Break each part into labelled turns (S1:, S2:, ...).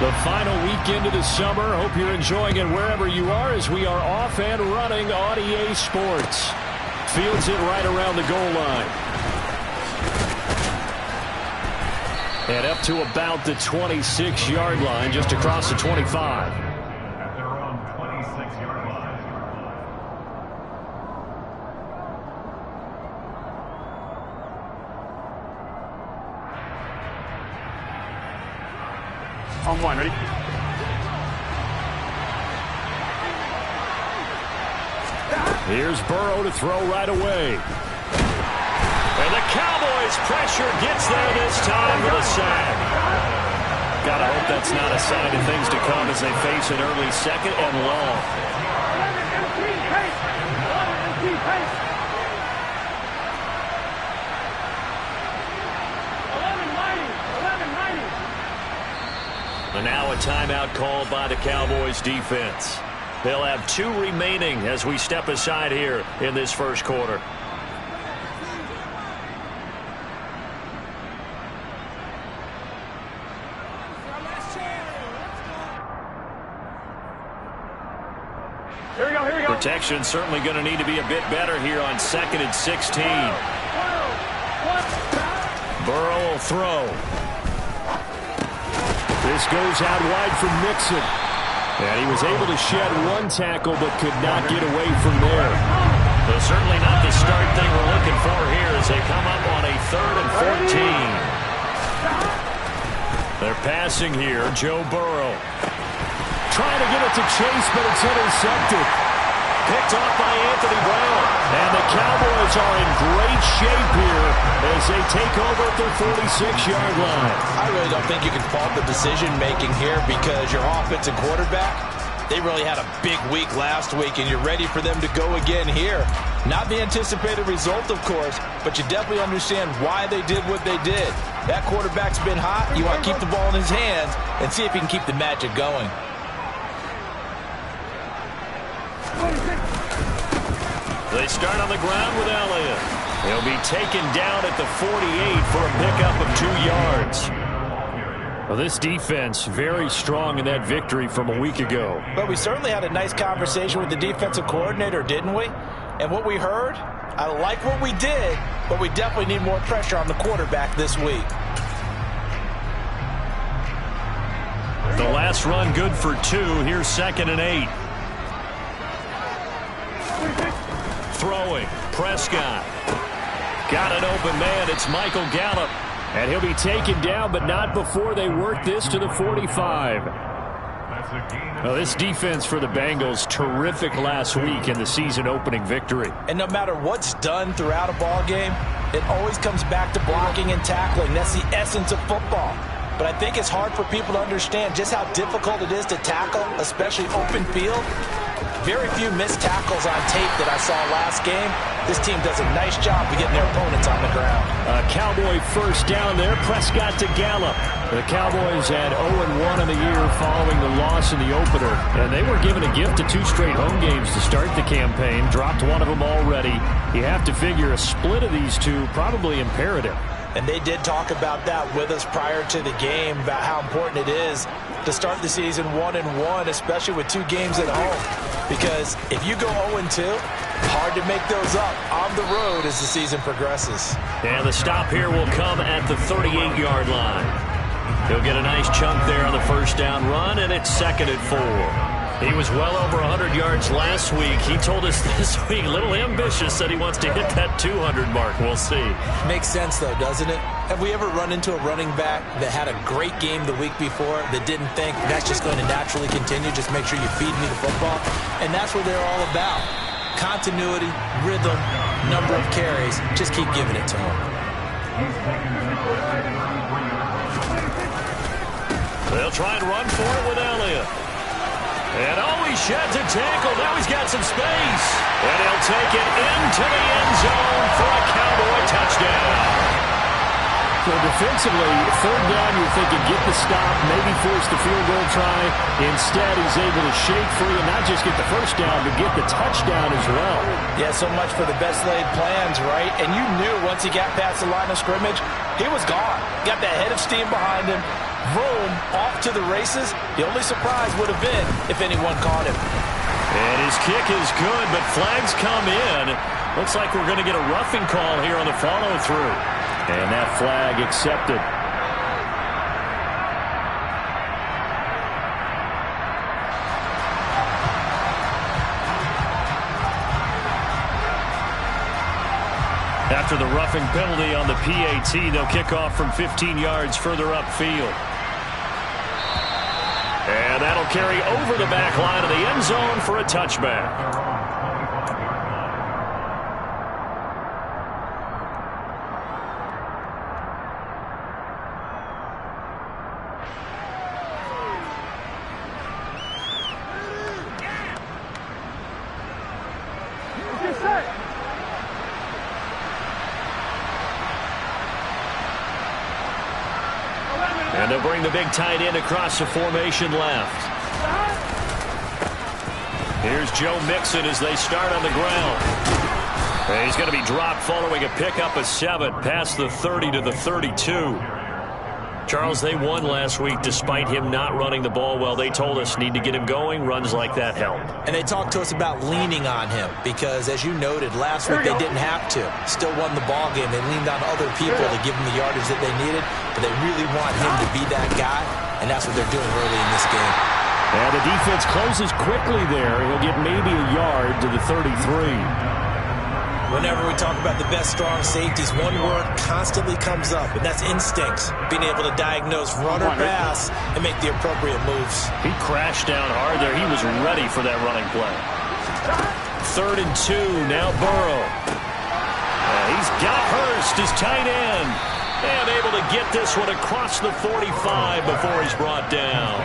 S1: The final weekend of the summer. Hope you're enjoying it wherever you are as we are off and running on EA Sports. Fields it right around the goal line. And up to about the 26-yard line, just across the 25.
S2: At their own 26-yard line.
S3: On one, ready?
S1: Here's Burrow to throw right away. And the Cowboys pressure gets there this time with a sack. Gotta hope that's not a sign of things to come as they face an early second and long. And now a timeout called by the Cowboys defense. They'll have 2 remaining as we step aside here in this first quarter.
S3: Here we go, here we go.
S1: Protection certainly going to need to be a bit better here on 2nd and 16. Burrow will throw. This goes out wide from Mixon. And he was able to shed 1 tackle but could not get away from there. But certainly not the start thing we're looking for here as they come up on a 3rd and 14. They're passing here. Joe Burrow. Trying to get it to Chase, but it's intercepted. Picked off by Anthony Brown. And the Cowboys are in great shape here as they take over at their 46-yard line.
S4: I really don't think you can fault the decision-making here because your offensive quarterback, they really had a big week last week, and you're ready for them to go again here. Not the anticipated result, of course, but you definitely understand why they did what they did. That quarterback's been hot. You want to keep the ball in his hands and see if he can keep the magic going.
S1: They start on the ground with Elliott. He'll be taken down at the 48 for a pickup of 2 yards. Well, this defense very strong in that victory from a week ago.
S4: But we certainly had a nice conversation with the defensive coordinator, didn't we? And what we heard, I like what we did, but we definitely need more pressure on the quarterback this week.
S1: The last run good for 2. Here's 2nd and 8. Throwing. Prescott. Got an open man. It's Michael Gallup. And he'll be taken down, but not before they work this to the 45. Well, this defense for the Bengals, terrific last week in the season-opening victory.
S4: And no matter what's done throughout a ball game, it always comes back to blocking and tackling. That's the essence of football. But I think it's hard for people to understand just how difficult it is to tackle, especially open field. Very few missed tackles on tape that I saw last game. This team does a nice job of getting their opponents on the ground.
S1: Cowboy first down there. Prescott to Gallup. The Cowboys had 0-1 in the year following the loss in the opener. And they were given a gift of 2 straight home games to start the campaign. Dropped one of them already. You have to figure a split of these 2 probably imperative.
S4: And they did talk about that with us prior to the game, about how important it is to start the season 1-1, especially with 2 games at home. Because if you go 0-2, hard to make those up on the road as the season progresses.
S1: And the stop here will come at the 38-yard line. He'll get a nice chunk there on the first down run, and it's 2nd and 4. He was well over 100 yards last week. He told us this week, a little ambitious, said he wants to hit that 200 mark. We'll see.
S4: Makes sense, though, doesn't it? Have we ever run into a running back that had a great game the week before that didn't think that's just going to naturally continue? Just make sure you feed me the football. And that's what they're all about. Continuity, rhythm, number of carries. Just keep giving it to him.
S1: They'll try and run for it with Elliott. And he sheds a tackle. Now he's got some space. And he'll take it into the end zone for a Cowboy touchdown. So defensively, 3rd down, you're thinking get the stop, maybe force the field goal try. Instead, he's able to shake free and not just get the first down, but get the touchdown as well.
S4: Yeah, so much for the best laid plans, right? And you knew once he got past the line of scrimmage, he was gone. Got that head of steam behind him. Vroom off to the races. The only surprise would have been if anyone caught him.
S1: And his kick is good, but flags come in. Looks like we're going to get a roughing call here on the follow-through. And that flag accepted. After the roughing penalty on the PAT, they'll kick off from 15 yards further upfield. And that'll carry over the back line of the end zone for a touchback. And they'll bring the big tight end across the formation left. Here's Joe Mixon as they start on the ground. And he's going to be dropped following a pickup of 7 past the 30 to the 32. Charles, they won last week despite him not running the ball well. They told us need to get him going. Runs like that help.
S4: And they talked to us about leaning on him because, as you noted, last week they didn't have to. Still won the ball game. They leaned on other people to give them the yardage that they needed, but they really want him to be that guy, and that's what they're doing early in this game.
S1: And the defense closes quickly there. He'll get maybe a yard to the 33.
S4: Whenever we talk about the best strong safeties, one word constantly comes up, and that's instincts. Being able to diagnose run or pass and make the appropriate moves.
S1: He crashed down hard there. He was ready for that running play. 3rd and 2. Now Burrow. He's got Hurst, his tight end. And able to get this one across the 45 before he's brought down.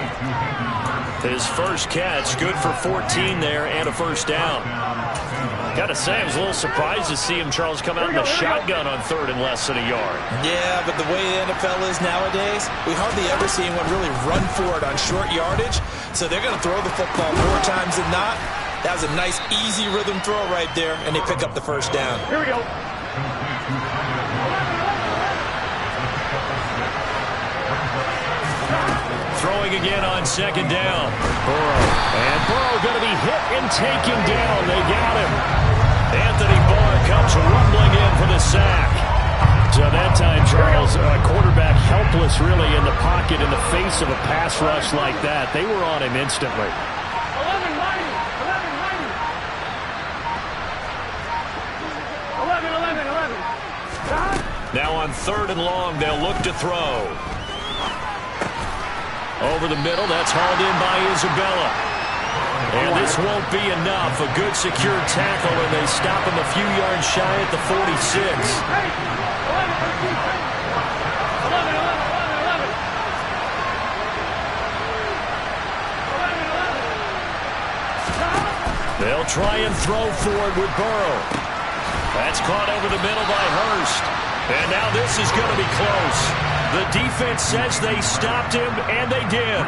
S1: His first catch, good for 14 there and a first down. Gotta say, I was a little surprised to see him, Charles, come out in the shotgun on 3rd and less than a yard.
S4: Yeah, but the way the NFL is nowadays, we hardly ever see anyone really run for it on short yardage. So they're going to throw the football more times than not. That was a nice, easy rhythm throw right there, and they pick up the first down.
S3: Here we go.
S1: Throwing again on 2nd down. Burrow. And Burrow going to be hit and taken down. They got him. Anthony Barr comes rumbling in for the sack. So that time, Charles, quarterback helpless really in the pocket in the face of a pass rush like that. They were on him instantly.
S3: 11, 11.
S1: Now on 3rd and long, they'll look to throw. Over the middle, that's hauled in by Isabella. And this won't be enough. A good secure tackle, and they stop him a few yards shy at the 46. They'll try and throw for it with Burrow. That's caught over the middle by Hurst. And now this is going to be close. The defense says they stopped him, and they did.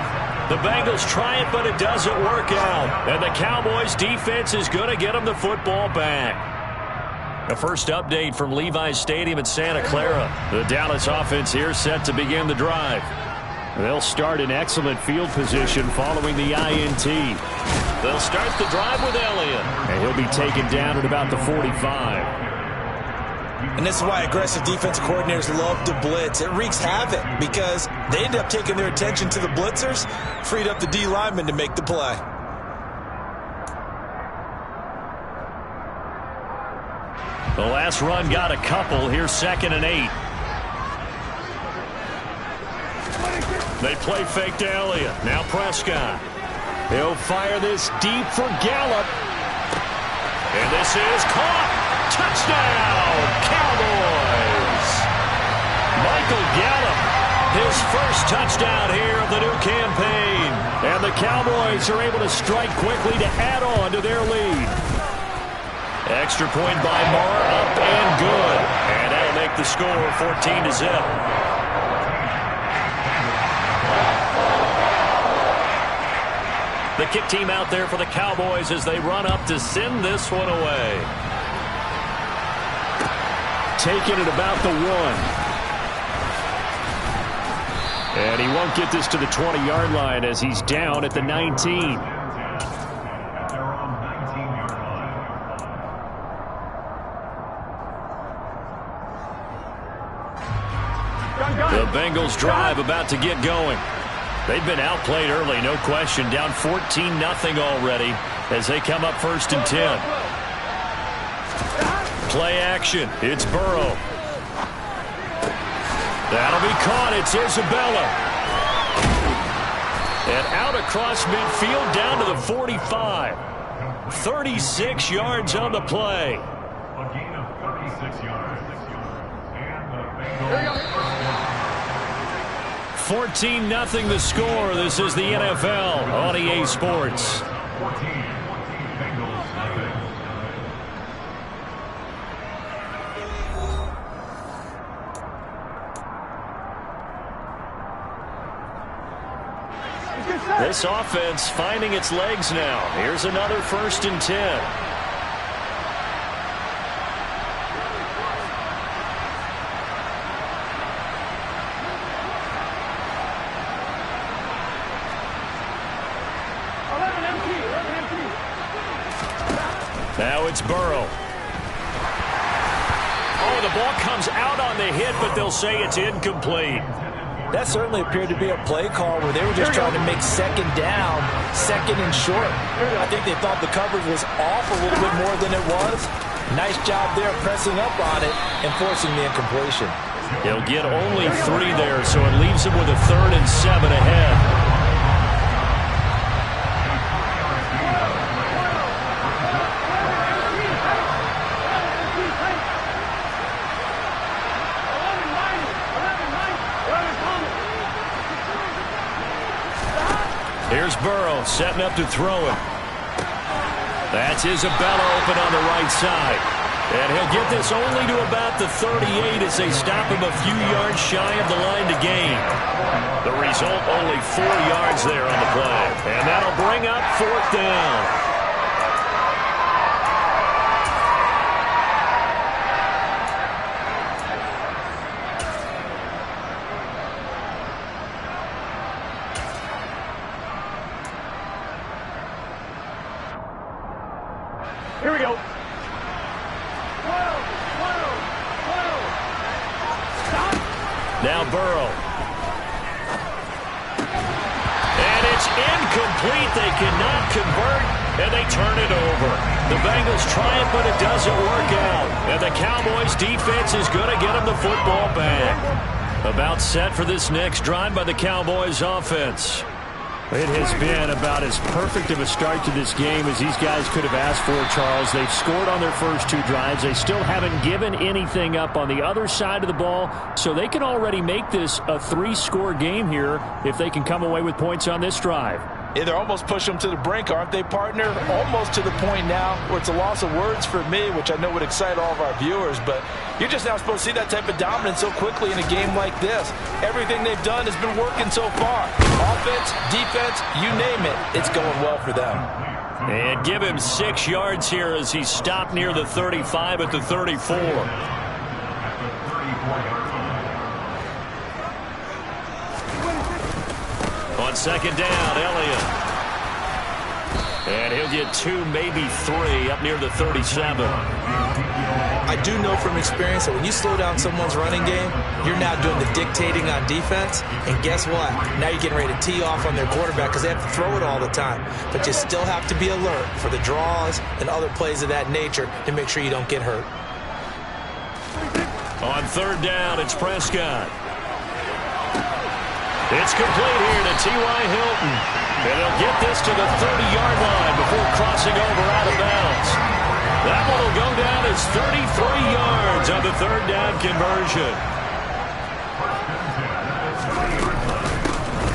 S1: The Bengals try it, but it doesn't work out. And the Cowboys' defense is going to get them the football back. The first update from Levi's Stadium in Santa Clara. The Dallas offense here set to begin the drive. They'll start in excellent field position following the INT. They'll start the drive with Elliott. And he'll be taken down at about the 45.
S4: And this is why aggressive defensive coordinators love to blitz. It wreaks havoc because they end up taking their attention to the blitzers, freed up the D lineman to make the play.
S1: The last run got a couple. Here's 2nd and 8. They play fake to Elliott. Now Prescott. He'll fire this deep for Gallup. And this is caught. Touchdown, Cowboys! Michael Gallup, his first touchdown here of the new campaign. And the Cowboys are able to strike quickly to add on to their lead. Extra point by Marr, up and good. And that'll make the score 14-0. The kick team out there for the Cowboys as they run up to send this one away. Taken at about the 1. And he won't get this to the 20-yard line as he's down at the 19. The Bengals drive about to get going. They've been outplayed early, no question. Down 14-0 already as they come up 1st and 10. Play action. It's Burrow. That'll be caught. It's Isabella. And out across midfield down to the 45. 36 yards on the play.
S2: A gain of 36 yards. And the Bengals.
S1: 14-0 the score. This is the NFL on EA Sports.
S2: 14. Bengals.
S1: This offense finding its legs now. Here's another 1st and 10. Now it's Burrow. Oh, the ball comes out on the hit, but they'll say it's incomplete.
S4: That certainly appeared to be a play call where they were just trying to make 2nd down, 2nd and short. I think they thought the coverage was off a little bit more than it was. Nice job there pressing up on it and forcing the incompletion.
S1: He'll get only 3 there, so it leaves him with a 3rd and 7 ahead. Here's Burrow setting up to throw it. That's Isabella open on the right side. And he'll get this only to about the 38 as they stop him a few yards shy of the line to gain. The result, only 4 yards there on the play. And that'll bring up 4th down.
S3: Here we go.
S1: Now Burrow. And it's incomplete. They cannot convert, and they turn it over. The Bengals try it, but it doesn't work out. And the Cowboys defense is going to get them the football back. About set for this next drive by the Cowboys offense. It has been about as perfect of a start to this game as these guys could have asked for, Charles. They've scored on their first 2 drives. They still haven't given anything up on the other side of the ball, so they can already make this a 3-score game here if they can come away with points on this drive.
S4: Yeah, they're almost pushing them to the brink, aren't they, partner? Almost to the point now where it's a loss of words for me, which I know would excite all of our viewers, but you're just now supposed to see that type of dominance so quickly in a game like this. Everything they've done has been working so far. Offense, defense, you name it, it's going well for them.
S1: And give him 6 yards here as he's stopped near the 35 at the 34. On 2nd down, Elliott. And he'll get 2, maybe 3 up near the 37.
S5: I do know from experience that when you slow down someone's running game, you're now doing the dictating on defense. And guess what? Now you're getting ready to tee off on their quarterback because they have to throw it all the time. But you still have to be alert for the draws and other plays of that nature to make sure you don't get hurt.
S1: On 3rd down, it's Prescott. It's complete here to T.Y. Hilton. And he'll get this to the 30-yard line before crossing over out of bounds. That one will go down as 33 yards on the 3rd down conversion.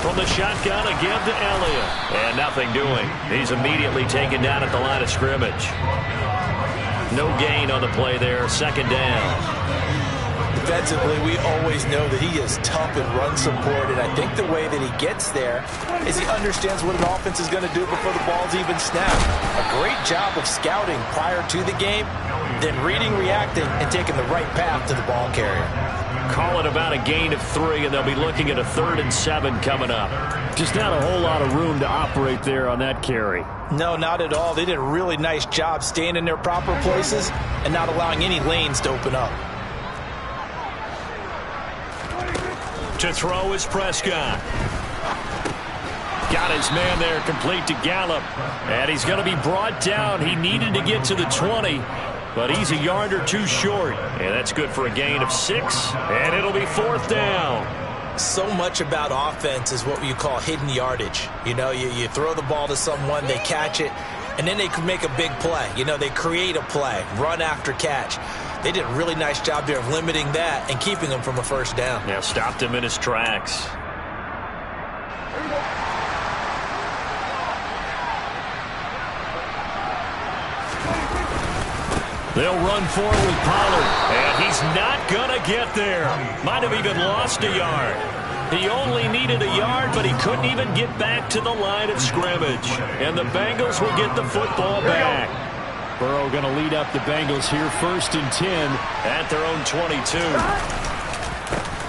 S1: From the shotgun again to Elliott. And nothing doing. He's immediately taken down at the line of scrimmage. No gain on the play there. 2nd down.
S5: Defensively, we always know that he is tough in run support, and I think the way that he gets there is he understands what an offense is going to do before the ball's even snapped. A great job of scouting prior to the game, then reading, reacting, and taking the right path to the ball carrier.
S1: call it about a gain of 3, and they'll be looking at a 3rd and 7 coming up.
S3: Just not a whole lot of room to operate there on that carry.
S5: No, not at all. They did a really nice job staying in their proper places and not allowing any lanes to open up.
S1: To throw is Prescott. Got his man there, complete to Gallup. And he's going to be brought down. He needed to get to the 20, but he's a yard or 2 short. And that's good for a gain of 6, and it'll be 4th down.
S5: So much about offense is what you call hidden yardage. You know, you throw the ball to someone, they catch it, and then they can make a big play. You know, they create a play, run after catch. They did a really nice job there of limiting that and keeping him from a 1st down.
S1: Yeah, stopped him in his tracks. They'll run forward with Pollard, and he's not going to get there. Might have even lost a yard. He only needed a yard, but he couldn't even get back to the line of scrimmage. And the Bengals will get the football back.
S3: Burrow going to lead up the Bengals here, 1st and 10.
S1: At their own 22.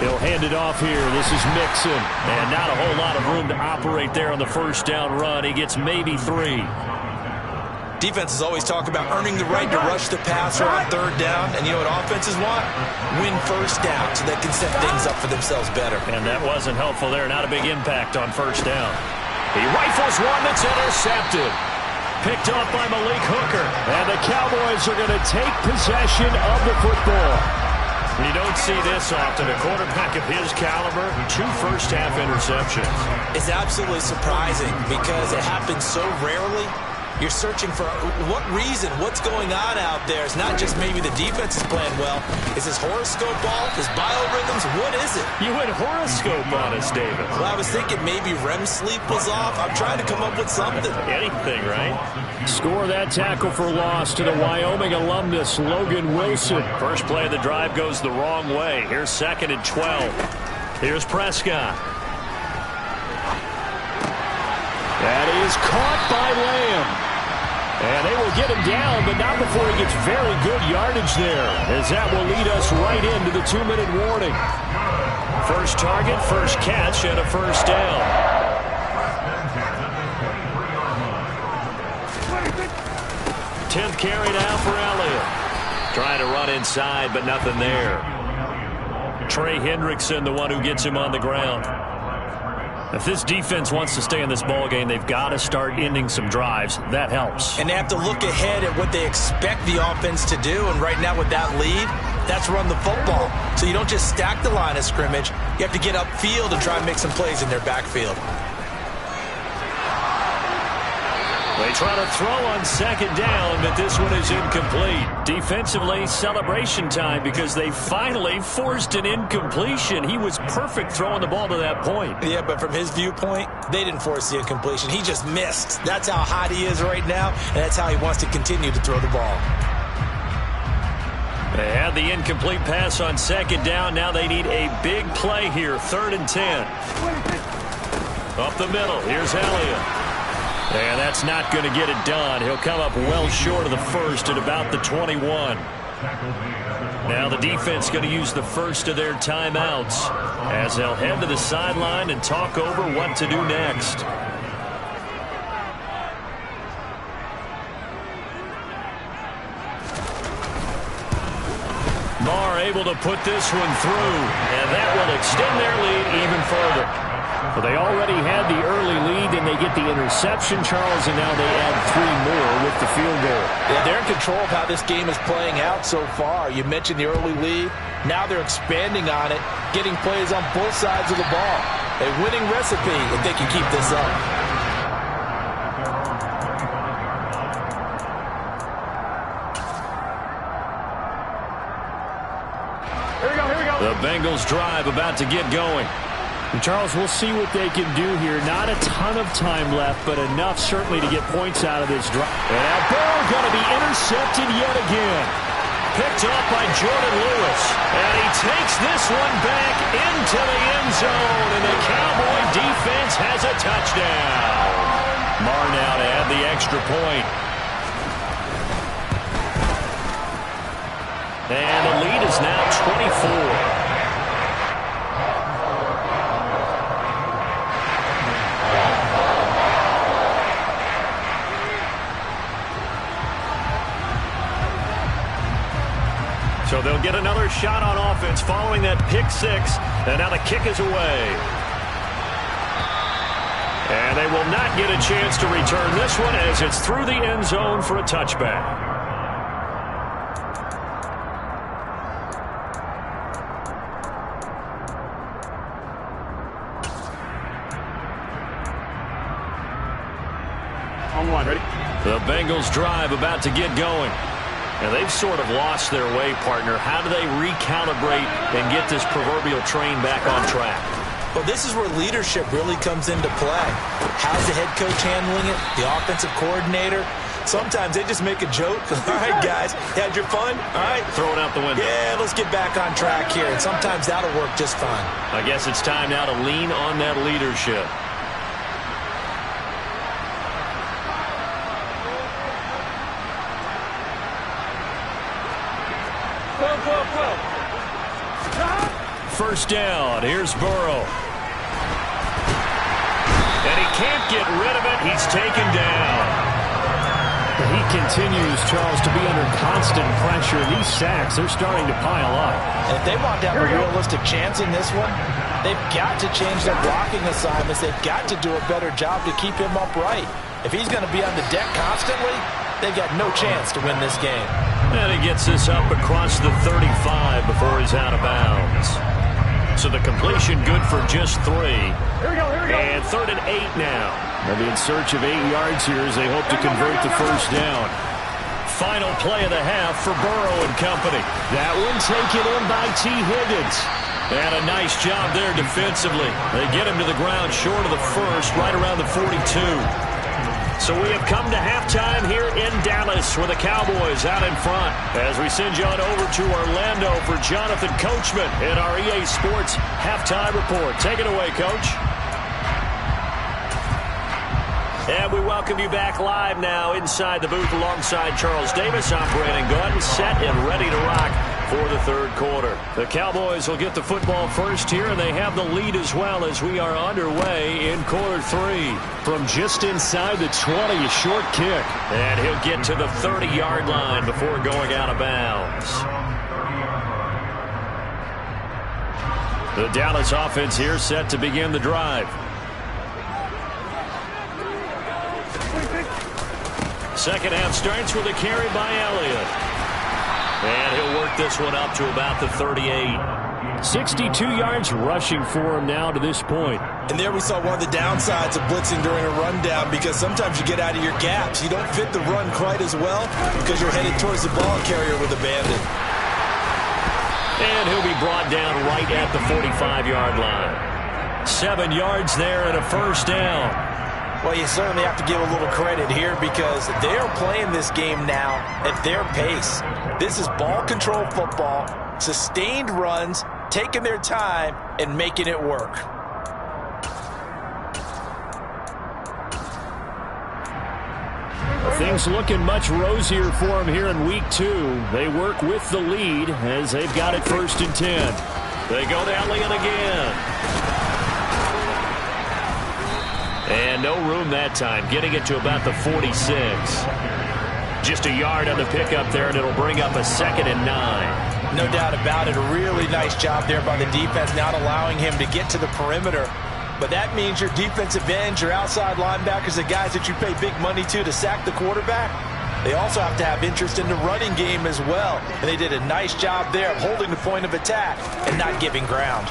S3: He'll hand it off here. This is Mixon.
S1: And not a whole lot of room to operate there on the 1st down run. He gets maybe 3.
S5: Defenses always talk about earning the right to rush the passer on 3rd down. And you know what offenses want? Win 1st down so they can set things up for themselves better.
S1: And that wasn't helpful there. Not a big impact on 1st down. He rifles one that's intercepted. Picked off by Malik Hooker.
S3: And the Cowboys are going to take possession of the football.
S1: You don't see this often. A quarterback of his caliber, 2 first-half interceptions.
S5: It's absolutely surprising because it happens so rarely. You're searching for what reason, what's going on out there. It's not just maybe the defense is playing well. Is his horoscope off? His biorhythms? What is it?
S1: You went horoscope on us, David.
S5: Well, I was thinking maybe REM sleep was off. I'm trying to come up with something.
S1: Anything, right?
S3: Score that tackle for loss to the Wyoming alumnus, Logan Wilson.
S1: First play of the drive goes the wrong way. Here's 2nd and 12. Here's Prescott.
S3: That is caught by Lamb. And they will get him down, but not before he gets very good yardage there, as that will lead us right into the 2-minute warning.
S1: First target, first catch, and a 1st down. 10th carry now for Elliott. Trying to run inside, but nothing there. Trey Hendrickson, the one who gets him on the ground. If this defense wants to stay in this ballgame, they've got to start ending some drives. That helps.
S5: And they have to look ahead at what they expect the offense to do. And right now with that lead, that's run the football. So you don't just stack the line of scrimmage. You have to get upfield and try and make some plays in their backfield.
S1: They try to throw on 2nd down, but this one is incomplete. Defensively, celebration time because they finally forced an incompletion. He was perfect throwing the ball to that point.
S5: Yeah, but from his viewpoint, they didn't force the incompletion. He just missed. That's how hot he is right now, and that's how he wants to continue to throw the ball.
S1: They had the incomplete pass on 2nd down. Now they need a big play here, 3rd and 10. Up the middle, here's Elliott. And that's not going to get it done. He'll come up well short of the 1st at about the 21. Now the defense going to use the first of their timeouts as they'll head to the sideline and talk over what to do next. Marr able to put this one through, and that will extend their lead even further.
S3: Well, they already had the early lead, and they get the interception, Charles, and now they add 3 more with the field goal.
S5: Yeah, they're in control of how this game is playing out so far. You mentioned the early lead. Now they're expanding on it, getting plays on both sides of the ball. A winning recipe if they can keep this up.
S1: The Bengals drive about to get going.
S3: And Charles, we'll see what they can do here. Not a ton of time left, but enough certainly to get points out of this drive.
S1: And now Burrow going to be intercepted yet again. Picked up by Jordan Lewis. And he takes this one back into the end zone. And the Cowboy defense has a touchdown. Marr now to add the extra point. And the lead is now 24. get another shot on offense following that pick six. And now the kick is away. And they will not get a chance to return this one as it's through the end zone for a touchback.
S3: Ready?
S1: The Bengals drive about to get going. And they've sort of lost their way, partner. How do they recalibrate and get this proverbial train back on track?
S5: Well, this is where leadership really comes into play. How's the head coach handling it? The offensive coordinator? Sometimes they just make a joke. All right, guys, had your fun? All right.
S1: Throw it out the window.
S5: Yeah, let's get back on track here. And sometimes that'll work just fine.
S1: I guess it's time now to lean on that leadership. First down. Here's Burrow. And he can't get rid of it. He's taken down.
S3: He continues, Charles, to be under constant pressure. These sacks, they're starting to pile up.
S5: And if they want to have a realistic chance in this one, they've got to change their blocking assignments. They've got to do a better job to keep him upright. If he's going to be on the deck constantly, they've got no chance to win this game.
S1: And he gets this up across the 35 before he's out of bounds. So the completion good for just 3.
S3: Here we go.
S1: And 3rd and 8 now.
S3: They'll be in search of 8 yards here as they hope to convert the first down.
S1: Final play of the half for Burrow and company.
S3: That one taken in by T. Higgins.
S1: And a nice job there defensively. They get him to the ground short of the first, right around the 42. So we have come to halftime here in Dallas with the Cowboys out in front. As we send you on over to Orlando for Jonathan Coachman in our EA Sports Halftime Report. Take it away, Coach. And we welcome you back live now inside the booth alongside Charles Davis. I'm Brandon Gunn, set and ready to rock for the third quarter. The Cowboys will get the football first here, and they have the lead as well as we are underway in quarter 3.
S3: From just inside the 20, a short kick.
S1: And he'll get to the 30-yard line before going out of bounds. The Dallas offense here set to begin the drive. Second half starts with a carry by Elliott. And he'll work this one up to about the 38.
S3: 62 yards rushing for him now to this point.
S5: And there we saw one of the downsides of blitzing during a rundown, because sometimes you get out of your gaps. You don't fit the run quite as well because you're headed towards the ball carrier with a bandit.
S1: And he'll be brought down right at the 45-yard line. 7 yards there and a first down.
S5: Well, you certainly have to give a little credit here because they are playing this game now at their pace. This is ball control football, sustained runs, taking their time, and making it work.
S3: Things looking much rosier for him here in week 2. They work with the lead as they've got it 1st and 10.
S1: They go to Elliott again. And no room that time, getting it to about the 46. Just a yard on the pickup there, and it'll bring up a 2nd and 9.
S5: No doubt about it. A really nice job there by the defense, not allowing him to get to the perimeter. But that means your defensive ends, your outside linebackers, the guys that you pay big money to sack the quarterback, they also have to have interest in the running game as well. And they did a nice job there of holding the point of attack and not giving ground.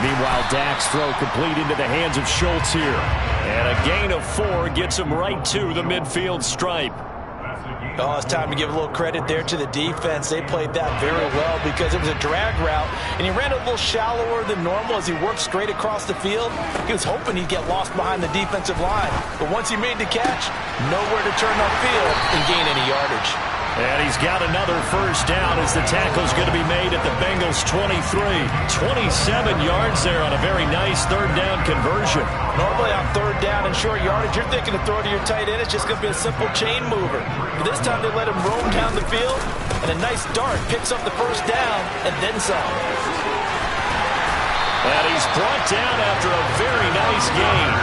S3: Meanwhile, Dak's throw complete into the hands of Schultz here.
S1: And a gain of 4 gets him right to the midfield stripe.
S5: Oh, it's time to give a little credit there to the defense. They played that very well because it was a drag route, and he ran a little shallower than normal as he worked straight across the field. He was hoping he'd get lost behind the defensive line, but once he made the catch, nowhere to turn upfield and gain any yardage.
S1: And he's got another first down as the tackle's going to be made at the Bengals 23. 27 yards there on a very nice third down conversion.
S5: Normally on third down and short yardage, you're thinking to throw to your tight end. It's just going to be a simple chain mover. But this time they let him roam down the field, and a nice dart picks up the first down and then some.
S1: And he's brought down after a very nice gain.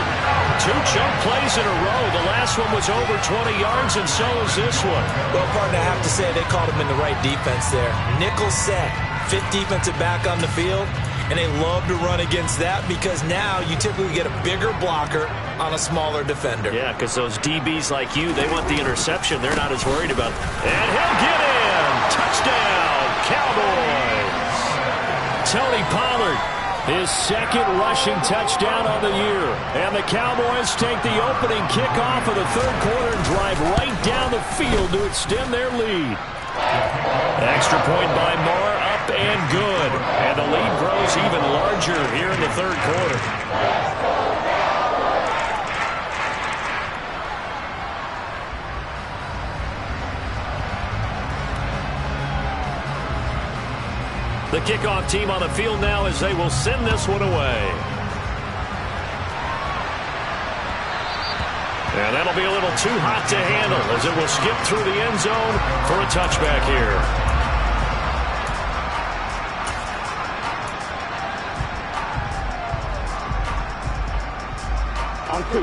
S3: 2 chunk plays in a row. The last one was over 20 yards, and so is this one.
S5: Well, partner, I have to say they called him in the right defense there. Nickel set, 5th defensive back on the field, and they love to run against that because now you typically get a bigger blocker on a smaller defender.
S1: Yeah, because those DBs like you, they want the interception. They're not as worried about it. And he'll get in. Touchdown, Cowboys.
S3: Tony Pollard, his 2nd rushing touchdown on the year. And the Cowboys take the opening kickoff of the 3rd quarter and drive right down the field to extend their lead.
S1: Extra point by Moore, up and good. And the lead grows even larger here in the 3rd quarter. The kickoff team on the field now as they will send this one away. And that'll be a little too hot to handle as it will skip through the end zone for a touchback here.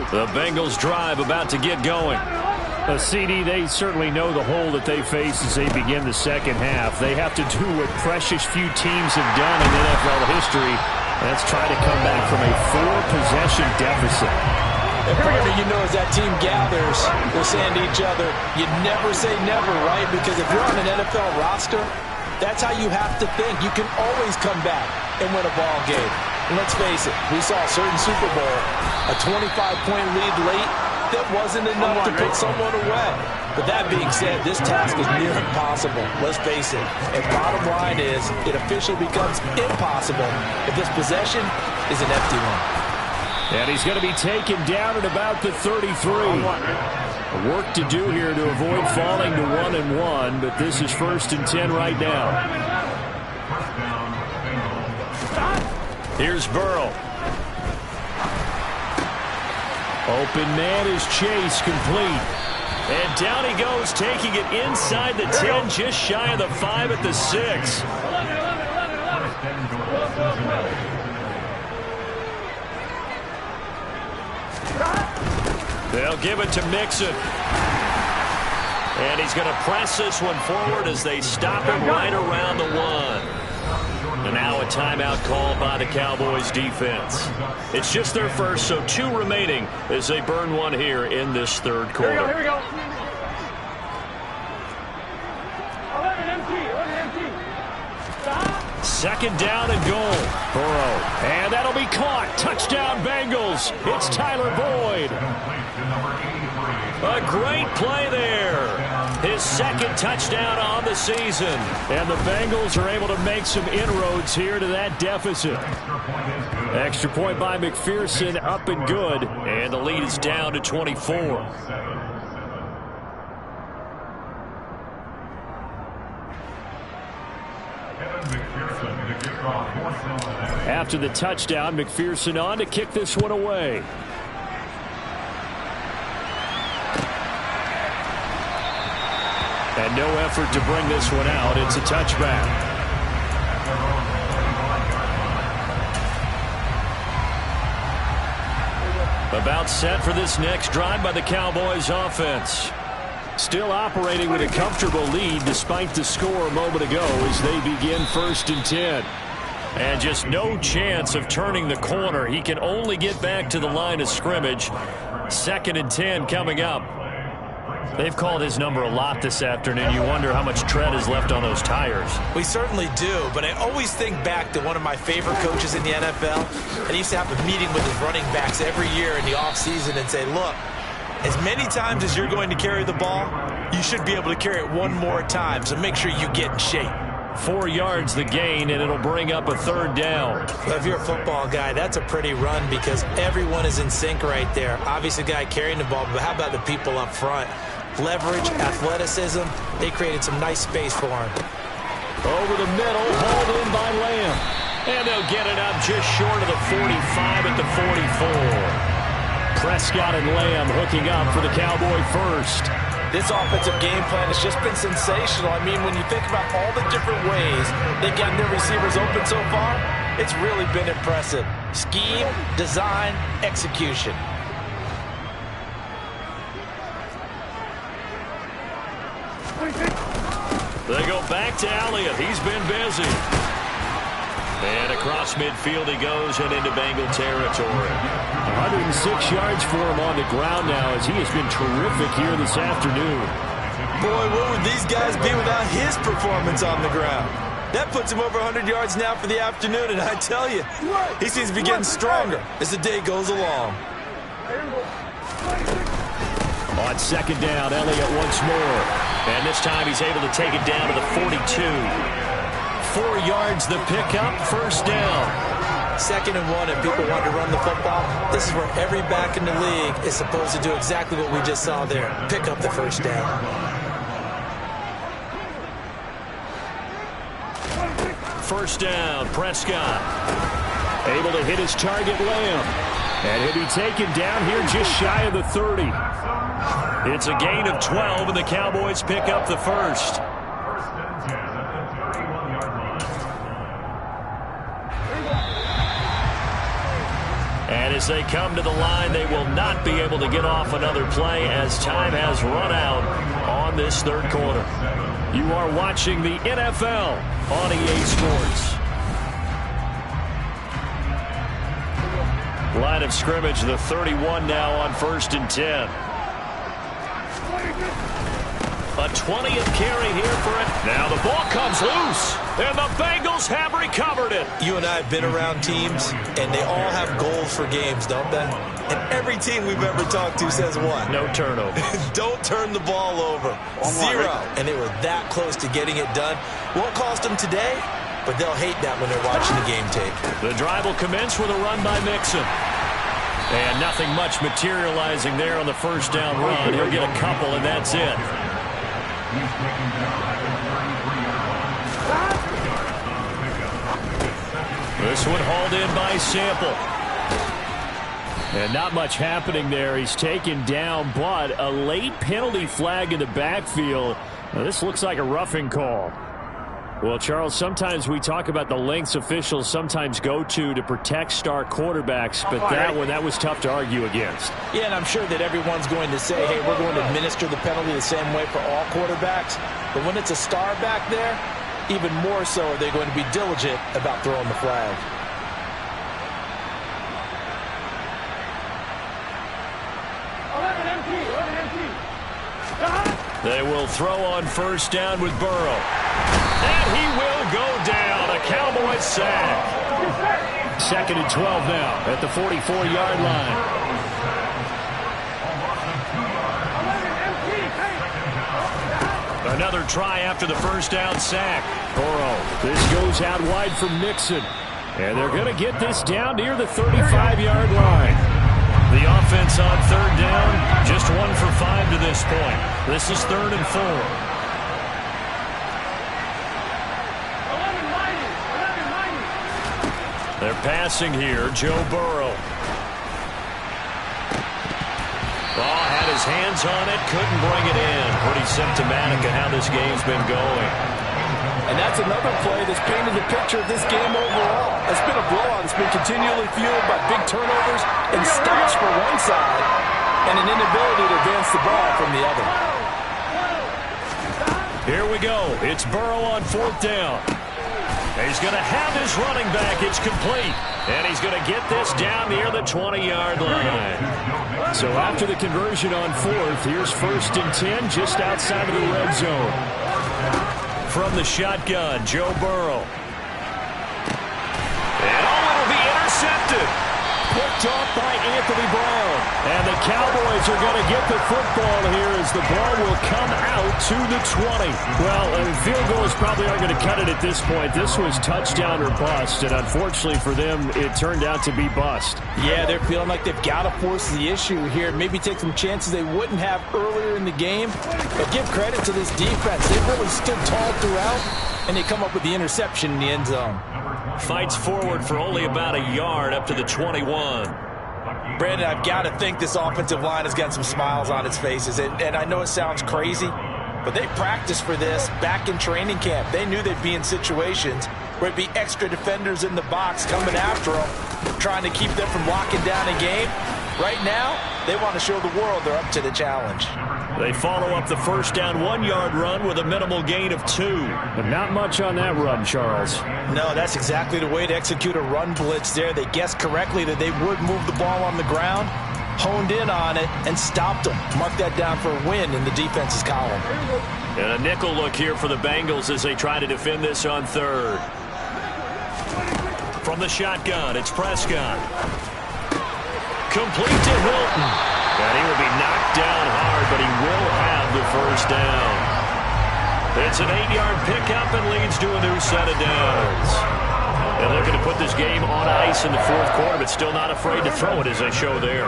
S1: The Bengals drive about to get going.
S3: CD, they certainly know the hole that they face as they begin the 2nd half. They have to do what precious few teams have done in NFL history. That's try to come back from a 4-possession deficit.
S5: Everybody, you know, as that team gathers, they're saying to each other, you never say never, right? Because if you're on an NFL roster, that's how you have to think. You can always come back and win a ball game. And let's face it, we saw a certain Super Bowl, a 25-point lead late, that wasn't enough to put someone away. But that being said, this task is near impossible. Let's face it. And bottom line is, it officially becomes impossible if this possession is an empty one.
S3: And he's going to be taken down at about the 33. Work to do here to avoid falling to 1-1, but this is 1st and 10 right now.
S1: Here's Burrow.
S3: Open man is Chase, complete.
S1: And down he goes, taking it inside the 10, just shy of the 5 at the 6. They'll give it to Mixon. And he's going to press this one forward as they stop him right around the 1. And now a timeout called by the Cowboys defense. It's just their first, so 2 remaining as they burn one here in this 3rd quarter.
S6: Here we go.
S1: 2nd down and goal.
S3: Burrow. And that'll be caught. Touchdown, Bengals. It's Tyler Boyd.
S1: A great play there. His 2nd touchdown on the season.
S3: And the Bengals are able to make some inroads here to that deficit. Extra point by McPherson, up and good.
S1: And the lead is down to 24.
S3: After the touchdown, McPherson on to kick this one away. And no effort to bring this one out. It's a touchback.
S1: About set for this next drive by the Cowboys offense.
S3: Still operating with a comfortable lead despite the score a moment ago as they begin 1st and 10.
S1: And just no chance of turning the corner. He can only get back to the line of scrimmage. 2nd and 10 coming up. They've called his number a lot this afternoon. You wonder how much tread is left on those tires.
S5: We certainly do, but I always think back to one of my favorite coaches in the NFL. And he used to have a meeting with his running backs every year in the offseason and say, look, as many times as you're going to carry the ball, you should be able to carry it one more time, so make sure you get in shape.
S1: 4 yards the gain, and it'll bring up a 3rd down.
S5: Well, if you're a football guy, that's a pretty run because everyone is in sync right there. Obviously, the guy carrying the ball, but how about the people up front? Leverage, athleticism, they created some nice space for him.
S3: Over the middle, hauled in by Lamb.
S1: And they'll get it up just short of the 45 at the 44.
S3: Prescott and Lamb hooking up for the Cowboy first.
S5: This offensive game plan has just been sensational. I mean, when you think about all the different ways they've gotten their receivers open so far, it's really been impressive. Scheme, design, execution.
S1: They go back to Elliott. He's been busy. And across midfield he goes and into Bengal territory.
S3: 106 yards for him on the ground now as he has been terrific here this afternoon.
S5: Boy, what would these guys be without his performance on the ground? That puts him over 100 yards now for the afternoon, and I tell you, he seems to be getting stronger as the day goes along.
S3: On second down, Elliott once more.
S1: And this time he's able to take it down to the 42. 4 yards the pickup, first down.
S5: 2nd and 1, and people want to run the football. This is where every back in the league is supposed to do exactly what we just saw there. Pick up the first down.
S1: First down, Prescott.
S3: Able to hit his target, Lamb. And he'll be taken down here just shy of the 30.
S1: It's a gain of 12, and the Cowboys pick up the first.
S2: First and 10 at the 31-yard line.
S1: And as they come to the line, they will not be able to get off another play as time has run out on this third quarter.
S3: You are watching the NFL on EA Sports.
S1: Line of scrimmage, the 31 now on 1st and 10. A 20th carry here for it. Now the ball comes loose, and the Bengals have recovered it.
S5: You and I have been around teams, and they all have goals for games, don't they? And every team we've ever talked to says what?
S1: No turnover.
S5: Don't turn the ball over. 0. And they were that close to getting it done. Won't cost them today, but they'll hate that when they're watching the game tape.
S1: The drive will commence with a run by Mixon. And nothing much materializing there on the first down run. He'll get a couple, and that's it. This one hauled in by Sample.
S3: And not much happening there. He's taken down, but a late penalty flag in the backfield. Now, this looks like a roughing call. Well, Charles, sometimes we talk about the lengths officials sometimes go to protect star quarterbacks, but that was tough to argue against.
S5: Yeah, and I'm sure that everyone's going to say, hey, we're going to administer the penalty the same way for all quarterbacks. But when it's a star back there, even more so are they going to be diligent about throwing the flag.
S1: They will throw on first down with Burrow. And he will go down. A Cowboys sack.
S3: 2nd and 12 now at the 44-yard line.
S1: Another try after the first down sack.
S3: Burrow. This goes out wide for Mixon. And they're going to get this down near the 35-yard line.
S1: The offense on third down, just 1 for 5 to this point. This is 3rd and 4. They're passing here, Joe Burrow. Ball had his hands on it, couldn't bring it in. Pretty symptomatic of how this game's been going.
S5: And that's another play that's painted the picture of this game overall. It's been a blowout. It's been continually fueled by big turnovers and stops for one side and an inability to advance the ball from the other.
S1: Here we go. It's Burrow on 4th down. He's going to have his running back. It's complete. And he's going to get this down near the 20-yard line.
S3: So after the conversion on 4th, here's 1st and 10 just outside of the red zone.
S1: From the shotgun, Joe Burrow. And it'll be intercepted.
S3: Picked off by Anthony Brown. And the Cowboys are going to get the football here as the ball will come out to the 20. Well, field goals probably aren't going to cut it at this point. This was touchdown or bust, and unfortunately for them, it turned out to be bust.
S5: Yeah, they're feeling like they've got to force the issue here. Maybe take some chances they wouldn't have earlier in the game. But give credit to this defense. They've really stood tall throughout, and they come up with the interception in the end zone.
S1: Fights forward for only about a yard up to the 21.
S5: Brandon, I've got to think this offensive line has got some smiles on its faces. And I know it sounds crazy, but they practiced for this back in training camp. They knew they'd be in situations where it'd be extra defenders in the box coming after them, trying to keep them from locking down a game. Right now, they want to show the world they're up to the challenge.
S1: They follow up the first down 1-yard run with a minimal gain of 2.
S3: But not much on that run, Charles.
S5: No, that's exactly the way to execute a run blitz there. They guessed correctly that they would move the ball on the ground, honed in on it, and stopped them. Mark that down for a win in the defense's column.
S1: And a nickel look here for the Bengals as they try to defend this on third. From the shotgun, it's Prescott. Complete to Hilton. And he will be knocked down hard, but he will have the first down. It's an 8-yard pickup and leads to a new set of downs. And looking to put this game on ice in the fourth quarter, but still not afraid to throw it as they show there.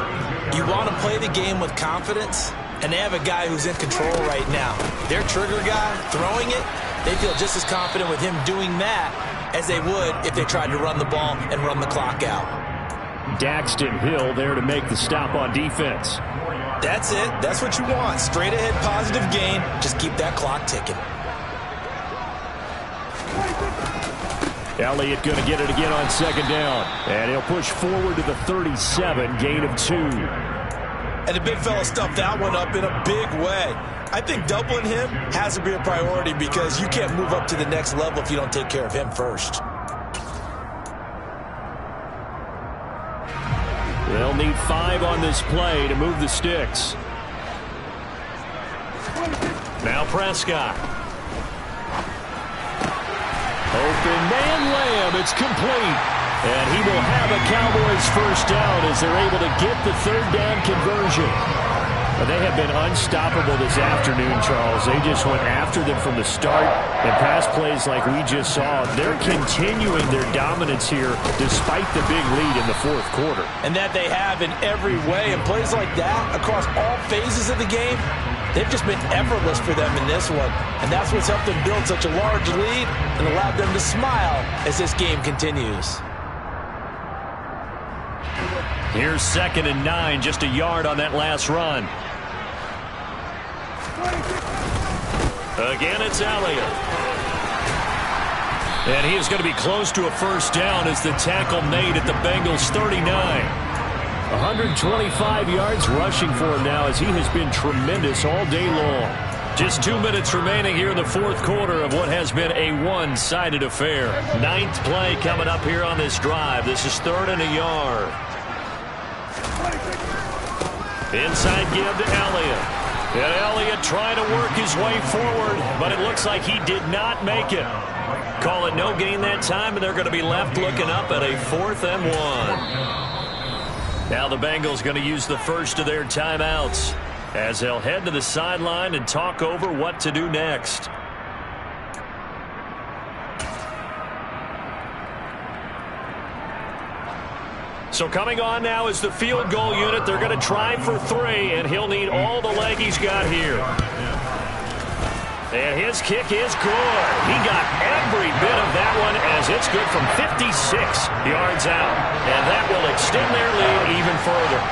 S5: You want to play the game with confidence, and they have a guy who's in control right now. Their trigger guy throwing it, they feel just as confident with him doing that as they would if they tried to run the ball and run the clock out.
S3: Daxton Hill there to make the stop on defense.
S5: That's it. That's what you want. Straight ahead positive gain. Just keep that clock ticking.
S3: Elliott going to get it again on second down. And he'll push forward to the 37, gain of 2.
S5: And the big fella stuffed that one up in a big way. I think doubling him has to be a priority because you can't move up to the next level if you don't take care of him first.
S3: They'll need 5 on this play to move the sticks.
S1: Now Prescott.
S3: Open man Lamb, it's complete. And he will have a Cowboys first down as they're able to get the third down conversion. But they have been unstoppable this afternoon, Charles. They just went after them from the start. And pass plays like we just saw, they're continuing their dominance here despite the big lead in the fourth quarter.
S5: And that they have in every way. And plays like that across all phases of the game, they've just been effortless for them in this one. And that's what's helped them build such a large lead and allowed them to smile as this game continues.
S1: Here's 2nd and 9, just a yard on that last run. Again, it's Elliott. And he is going to be close to a first down as the tackle made at the Bengals 39.
S3: 125 yards rushing for him now as he has been tremendous all day long.
S1: Just 2 minutes remaining here in the fourth quarter of what has been a one-sided affair. 9th play coming up here on this drive. This is 3rd and a yard. Inside give to Elliott. And Elliott trying to work his way forward, but it looks like he did not make it. Call it no gain that time, and they're going to be left looking up at a 4th and 1. Now the Bengals going to use the first of their timeouts as they'll head to the sideline and talk over what to do next. So coming on now is the field goal unit. They're going to try for 3, and he'll need all the leg he's got here. And his kick is good. He got every bit of that one as it's good from 56 yards out. And that will extend their lead even further.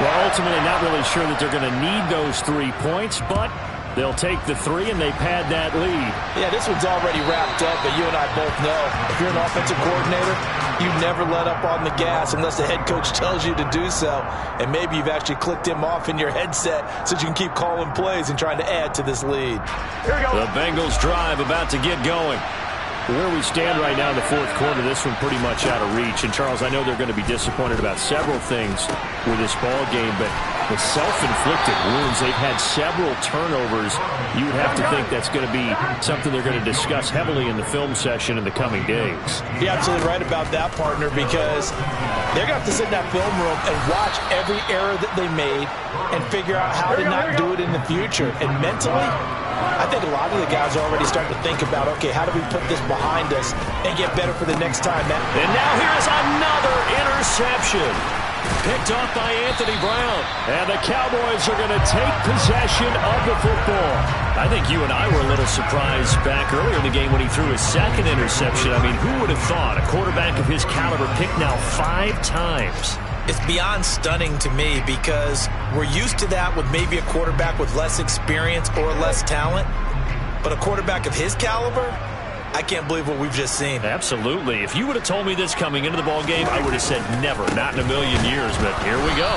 S3: Well, ultimately not really sure that they're going to need those 3 points, but they'll take the 3 and they pad that lead.
S5: Yeah, this one's already wrapped up, but you and I both know if you're an offensive coordinator, you never let up on the gas unless the head coach tells you to do so. And maybe you've actually clicked him off in your headset so you can keep calling plays and trying to add to this lead.
S1: Here we go. The Bengals drive about to get going.
S3: Where we stand right now in the fourth quarter, this one pretty much out of reach. And, Charles, I know they're going to be disappointed about several things with this ball game, but the self-inflicted wounds, they've had several turnovers. You would have to think that's going to be something they're going to discuss heavily in the film session in the coming days.
S5: You're absolutely right about that, partner, because they're going to have to sit in that film room and watch every error that they made and figure out how to not do it in the future. And mentally, I think a lot of the guys are already starting to think about, okay, how do we put this behind us and get better for the next time?
S1: And now here's another interception. Picked off by Anthony Brown.
S3: And the Cowboys are going to take possession of the football.
S1: I think you and I were a little surprised back earlier in the game when he threw his 2nd interception. I mean, who would have thought a quarterback of his caliber picked now 5 times?
S5: It's beyond stunning to me because we're used to that with maybe a quarterback with less experience or less talent. But a quarterback of his caliber, I can't believe what we've just seen.
S1: Absolutely. If you would have told me this coming into the ball game, I would have said never, not in a million years. But here we go.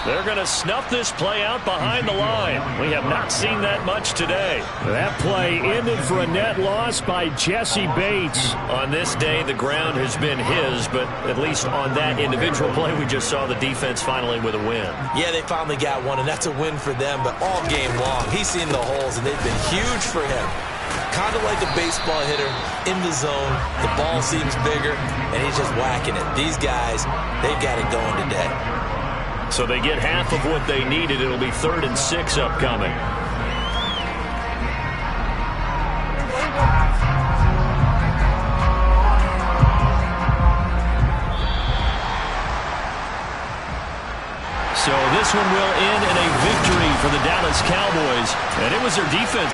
S1: They're going to snuff this play out behind the line. We have not seen that much today.
S3: That play ended for a net loss by Jesse Bates.
S1: On this day, the ground has been his, but at least on that individual play, we just saw the defense finally with a win.
S5: Yeah, they finally got one, and that's a win for them, but all game long, he's seen the holes, and they've been huge for him. Kind of like a baseball hitter in the zone. The ball seems bigger, and he's just whacking it. These guys, they've got it going today.
S1: So they get half of what they needed. It'll be 3rd and 6 upcoming. So this one will end in a victory for the Dallas Cowboys. And it was their defense.